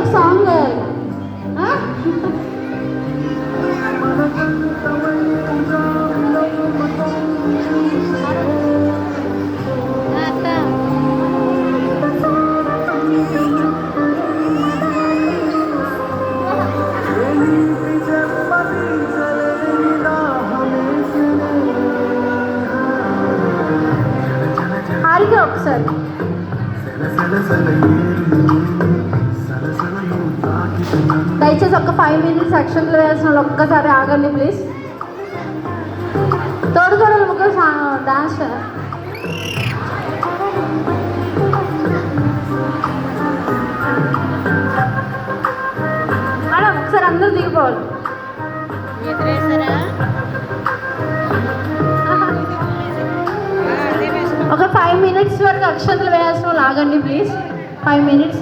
ఒక సాంగ్ హారిక ఒకసారి దయచేసి ఒక 5 minutes అక్షంతలు వేసిన వాళ్ళు ఒక్కసారి ఆగండి ప్లీజ్. తోడుకోడలు ముగ్గురు డాన్స్ మేడం ఒకసారి అందరూ దిగిపోవాలి. ఒక 5 minutes వరకు అక్షంతలు వేయాల్సిన వాళ్ళు ఆగండి ప్లీజ్. 5 minutes.